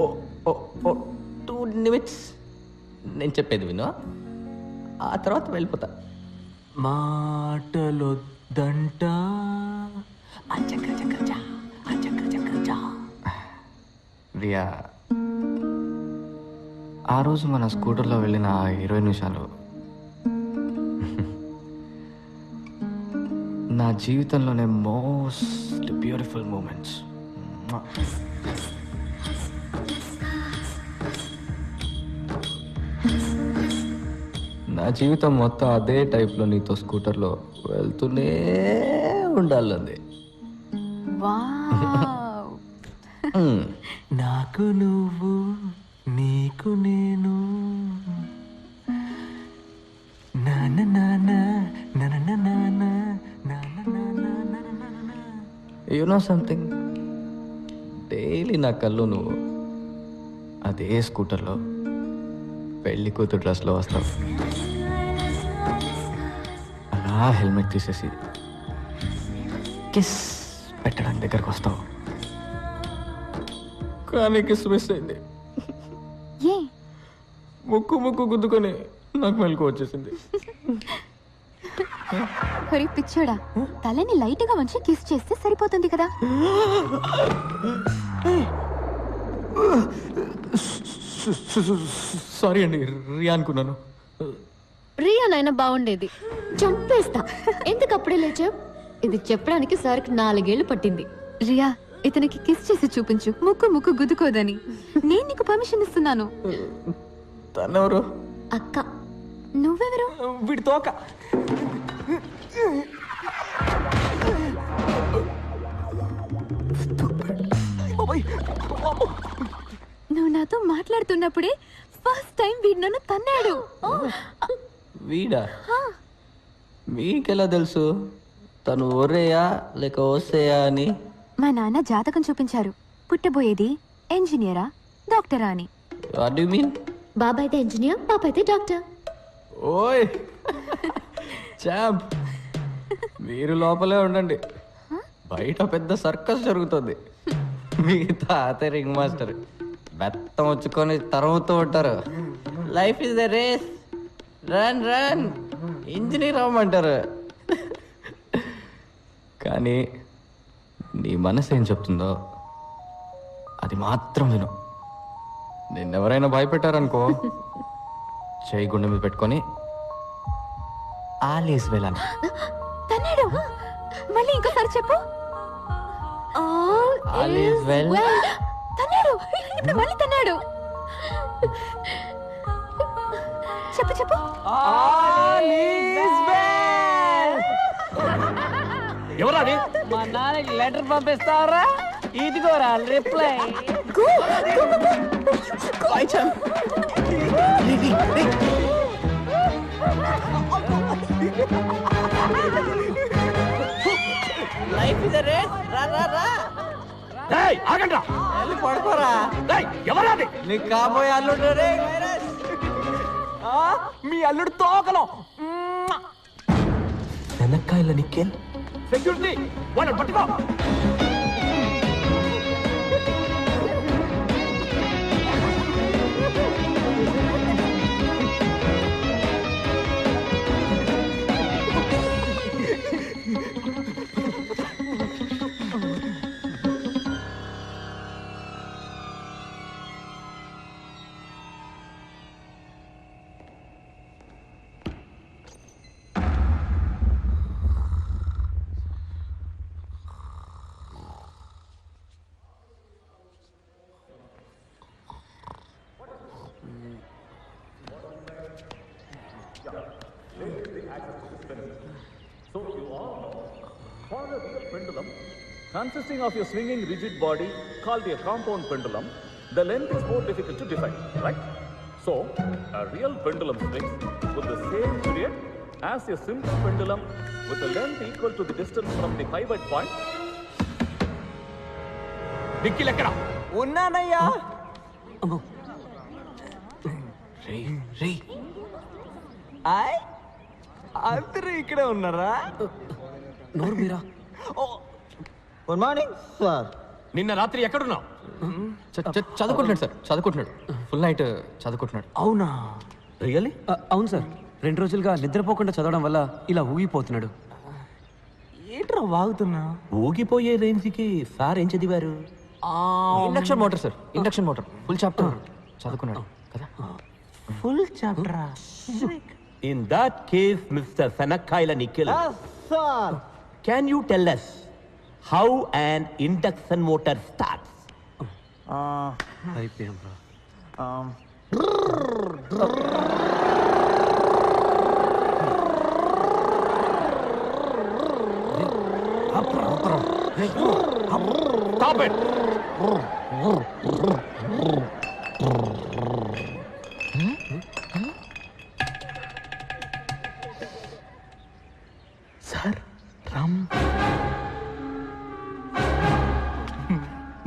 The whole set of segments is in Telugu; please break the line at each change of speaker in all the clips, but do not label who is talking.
ఓ ఓ ఓ 2 నిమిట్స్ నేను చెప్పేది విను, ఆ తర్వాత వెళ్ళిపోతా.
మాటలొద్దంట
రియా, ఆ రోజు మన స్కూటర్లో వెళ్ళిన 20 నిమిషాలు నా జీవితంలోనే మోస్ట్ బ్యూటిఫుల్ మూమెంట్స్. నా జీవితం మొత్తం అదే టైప్లో నీతో స్కూటర్లో వెళ్తూనే ఉండాలంది.
నాకు నువ్వు నీకు నేను
యు నో సంథింగ్, డైలీ నా కళ్ళు నువ్వు అదే స్కూటర్లో పెళ్లి కూతురు డ్రెస్లో వస్తావు. అలా హెల్మెట్ తీసేసి కిస్ పెట్టడానికి దగ్గరకు వస్తావు. కానీ కిస్ మిస్ అయింది. ముక్కు గుద్దుకొని నాకు మెలకు వచ్చేసింది.
పిచ్చోడా, తలని లైట్ గా వంచి కిస్ చేస్తే సరిపోతుంది కదా.
సారీ అండి, రియా అనుకున్నాను.
రియానైనా బాగుండేది. చంపేస్తా. ఎందుకు అప్పుడే లేచావు? ఇది చెప్పడానికి సార్కి 4 ఏళ్లు పట్టింది. రియా, ఇతనికి కిస్ చేసి చూపించు, ముక్కు గుద్దుకోదని. నేను నీకు పర్మిషన్ ఇస్తున్నాను.
తనెవరు?
అక్క. నువ్వెవరు?
వీడి తోక.
నువ్వు నాతో మాట్లాడుతున్నప్పుడే ఫస్ట్ టైం వీడు నన్ను తన్నాడు.
వీడా? మీకెలా తెలుసు తను ఒరేయా లేక ఓసేయా అని?
మా నాన్న జాతకం చూపించారు. పుట్టబోయేది ఇంజనీరా డాక్టరా అని.
What do you mean?
బాబా అయితే ఇంజనీర్, పాప అయితే డాక్టర్.
ఓయ్ చాంప్, మీరు లోపలే ఉండండి, బయట పెద్ద సర్కస్ జరుగుతుంది. మీ తాత రింగ్ మాస్టర్ బెత్తం వచ్చుకొని తరుముతూ ఉంటారు. Life is the race, run run, engineer అవ్వమంటారు. కానీ నీ మనసు ఏం చెప్తుందో అది మాత్రం విను. నిన్నెవరైనా భయపెట్టారనుకో, చేయి గుండె మీద పెట్టుకొని ఆలేసి వెళ్ళాను.
తన్నాడు. మళ్ళీ ఇంకోసారి చెప్పు.
All is well.
తన్నాడు. ఇప్పుడు మళ్ళీ తన్నాడు. చెప్పు.
ఎవరాది? మా నాన్నకి లెటర్ పంపిస్తావరా? ఇదిగోరా reply.
Life is a race, రా.
ఏయ్ ఆగండ్రా.
వెళ్ళి పడుకోరా.
ఏయ్ ఎవరాది?
నీకు కాబోయే అల్లుడు రే.
మీ అల్లుడు తోకలో.
వెనక్కాయల నిక్కెల్.
సెక్యూరిటీ వాళ్ళని పట్టుకో.
So you all know, for a real pendulum, consisting of a swinging rigid body called a compound pendulum, the length is more difficult to define, right? So, a real pendulum swings with the same period as a simple pendulum with a length equal to the distance from the pivot point.
డిక్కీలు ఎక్కడ?
ఉన్నానయ్యా. రే అందరూ ఇక్కడే ఉన్నారా?
నోరు మీరా.
Good morning sir.
నిన్న రాత్రి ఎక్కడున్నావు?
చదువుకుంటున్నాడు సార్, చదువుకుంటున్నాడు. ఫుల్ నైట్ చదువుకుంటున్నాడు.
అవునా?
రియల్లీ?
అవును సార్, 2 రోజులుగా నిద్రపోకుండా చదవడం వల్ల ఇలా ఊగిపోతున్నాడు.
ఏంట్రా వాగుతున్నా?
ఊగిపోయే రేంజ్కి సార్ ఏం చదివారు? Induction motor sir, induction motor. Full chapter చదువుకున్నాడు కదా.
Full చాప్టరా?
In that case, Mr. Sanakaila Nikhil, can you tell us how an induction motor starts?
అయిపోయాం రా.
Stop it!
Sir Ram.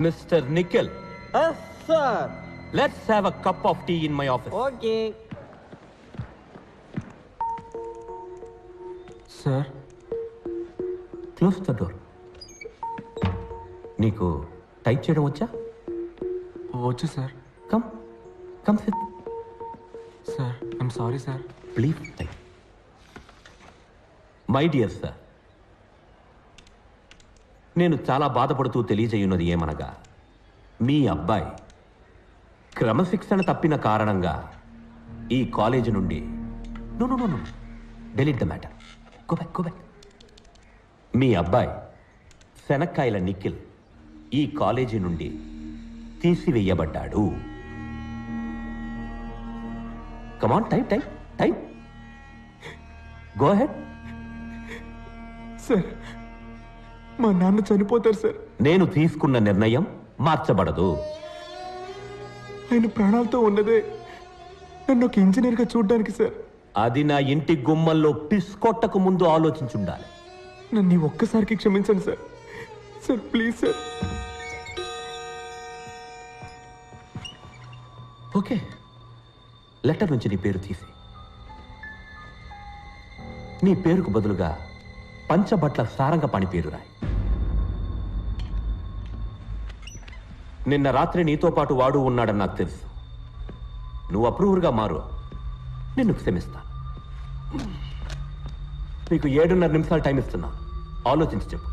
Mr. Nikhil,
sir.
let's have a cup of tea in my office.
Okay.
Sir
Close the door. నీకు టైప్ చేయడం వచ్చా?
వచ్చు sir.
Come SIT.
Sir I'm sorry sir.
Please type. My dear sir, నేను చాలా బాధపడుతూ తెలియజేయున్నది ఏమనగా, మీ అబ్బాయి క్రమశిక్షణ తప్పిన కారణంగా ఈ కాలేజీ నుండి no delete the matter. Go back. మీ అబ్బాయి శనక్కాయల నిఖిల్ ఈ కాలేజీ నుండి తీసివేయబడ్డాడు. Come on, type. Go ahead.
Sir మా నాన్న చనిపోతారు సార్.
నేను తీసుకున్న నిర్ణయం మార్చబడదు.
ఆయన ప్రాణాలతో ఉన్నదే నన్ను ఒక ఇంజనీర్గా చూడడానికి సార్.
అది నా ఇంటి గుమ్మల్లో పిస్కొట్టకు ముందు ఆలోచించుండాలి.
నన్ను ఈ ఒక్కసారికి క్షమించండి sir. Sir please sir.
Okay, letter నుంచి నీ పేరు తీసి నీ పేరుకు బదులుగా పంచబట్ల సారంగపాణి పేరు రాయి. నిన్న రాత్రి నీతో పాటు వాడు ఉన్నాడని నాకు తెలుసు. నువ్వు అప్రూవర్గా మారు, నిన్ను క్షమిస్తా. నీకు 7:30 నిమిషాలు టైం ఇస్తున్నా, ఆలోచించి చెప్పు.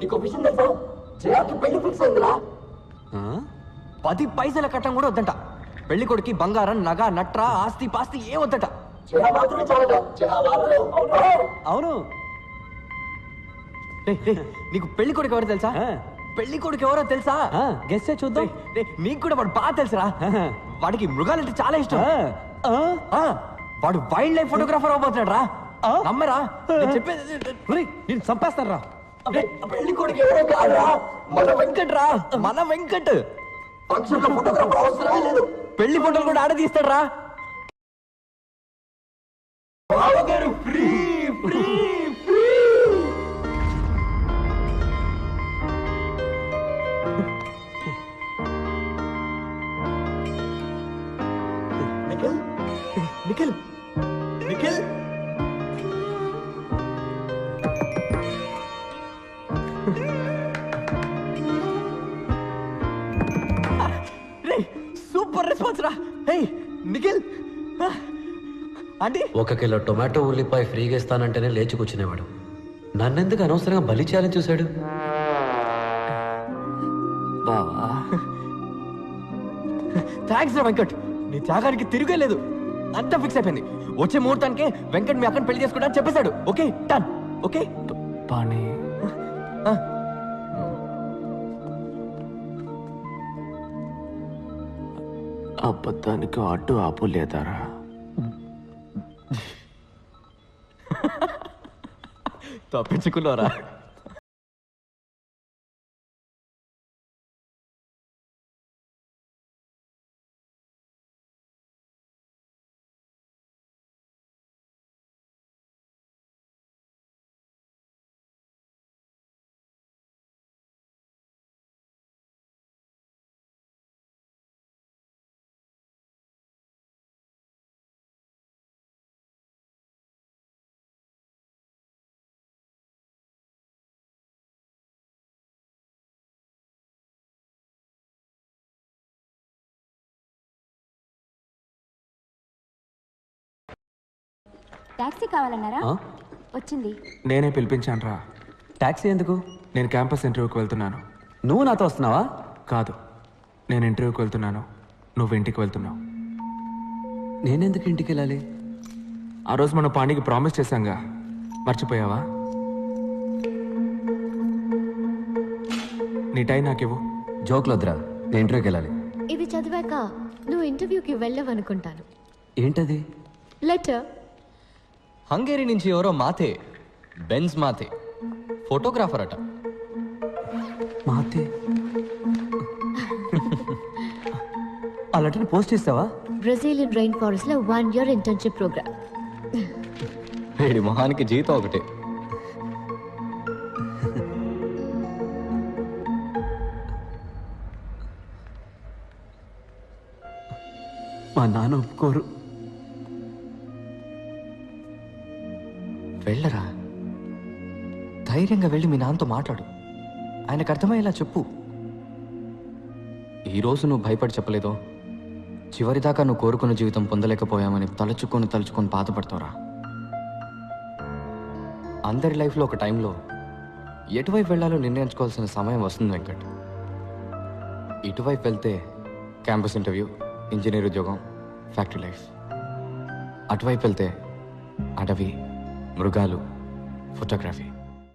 నీకు విషయం తెలుసా? జయాకి పెళ్లి ఫిక్స్ అయిందిరా. 10 పైసల కట్టం కూడా వద్దంట. పెళ్లి కొడుకి బంగారం, నగ, నట్ర, ఆస్తి పాస్తి ఏ వద్దట.
అవును.
నీకు పెళ్లి కొడుకు ఎవరో తెలుసా? పెళ్లి కొడుకు ఎవరో తెలుసా?
గెస్ చే చూద్దాం.
నీకు కూడా వాడు బాగా తెలుసురా. వాడికి మృగాలంటే చాలా ఇష్టం. వాడు వైల్డ్ లైఫ్ ఫోటోగ్రాఫర్ అవబోతున్నాడు రా. నమ్మరా? నేను చెప్పేది.
నేను చంపేస్తాను రా.
పెళ్లి కొడుకు ఎవరో కాదురా, మన వెంకట్ రా. మన వెంకట్ ఫంక్షన్ లో ఫోటోగ్రాఫర్ అవసరమే లేదు. పెళ్లి ఫోటోలు కూడా ఆడ తీస్తాడు రా. Free free free. Nikhil Nikhil Nikhil super response రా. హే నిఖిల్ అంటే
1 కిలో టొమాటో ఉల్లిపాయ ఫ్రీగా ఇస్తానంటేనే లేచి కూర్చునేవాడు. నన్నెందుకు అనవసరంగా బలి చేయాలని చూశాడు.
బావా థ్యాంక్స్ రా వెంకట్. నీ త్యాగానికి తిరిగే లేదు. అంతా ఫిక్స్ అయిపోయింది. వచ్చే ముహూర్తానికి వెంకట్ మీ అక్కని పెళ్లి చేసుకుంటా అని చెప్పేశాడు. Okay done. ఓకే
పాణి అబద్ధానికి అడ్డు ఆపు లేదారా?
తప్పించుకున్నారా?
టాక్సీ కావాలన్నారా?
ఆ?
వచ్చింది.
నేనే పిలిపించాను రా.
టాక్సీ ఎందుకు?
నేను క్యాంపస్ ఇంటర్వ్యూకి వెళ్తున్నాను.
నువ్వు నాతో వస్తున్నావా?
కాదు, నేను ఇంటర్వ్యూకి వెళ్తున్నాను, నువ్వు ఇంటికి వెళ్తున్నావు.
నేనెందుకు ఇంటికి వెళ్ళాలి?
ఆ రోజు మనం పాండికి ప్రామిస్ చేశాంగా, మర్చిపోయావా? నీ టై నాకివ్వు.
జోక్లు వద్దురా, నేను ఇంటర్వ్యూకి వెళ్ళాలి.
ఇది చదివాక నువ్వు ఇంటర్వ్యూకి వెళ్ళవనుకుంటాను.
ఏంటది?
లెటర్.
హంగేరీ నుంచి ఎవరో మాతే, బెన్స్ మాతే, ఫోటోగ్రాఫర్ అట.
మాతే?
ఆ లెటర్ని పోస్ట్ చేస్తావా?
బ్రెజిలియన్ రైన్ ఫారెస్ట్ లో 1 year ఇంటర్న్షిప్ ప్రోగ్రామ్.
వీడి మొహానికి జీతం ఒకటే.
మా నాన్న ఒప్పుకోరు.
వెళ్ళరా, ధైర్యంగా వెళ్ళి మీ నాన్నతో మాట్లాడు. ఆయనకు అర్థమయ్యేలా చెప్పు. ఈరోజు నువ్వు భయపడి చెప్పలేదో, చివరిదాకా నువ్వు కోరుకున్న జీవితం పొందలేకపోయామని తలుచుకొని బాధపడతావురా. అందరి లైఫ్లో ఒక టైంలో ఎటువైపు వెళ్ళాలో నిర్ణయించుకోవాల్సిన సమయం వస్తుంది వెంకట్. ఇటువైపు వెళ్తే క్యాంపస్ ఇంటర్వ్యూ, ఇంజనీర్ ఉద్యోగం, ఫ్యాక్టరీ లైఫ్. అటువైపు వెళ్తే అడవి, మృగాలు, ఫోటోగ్రఫీ.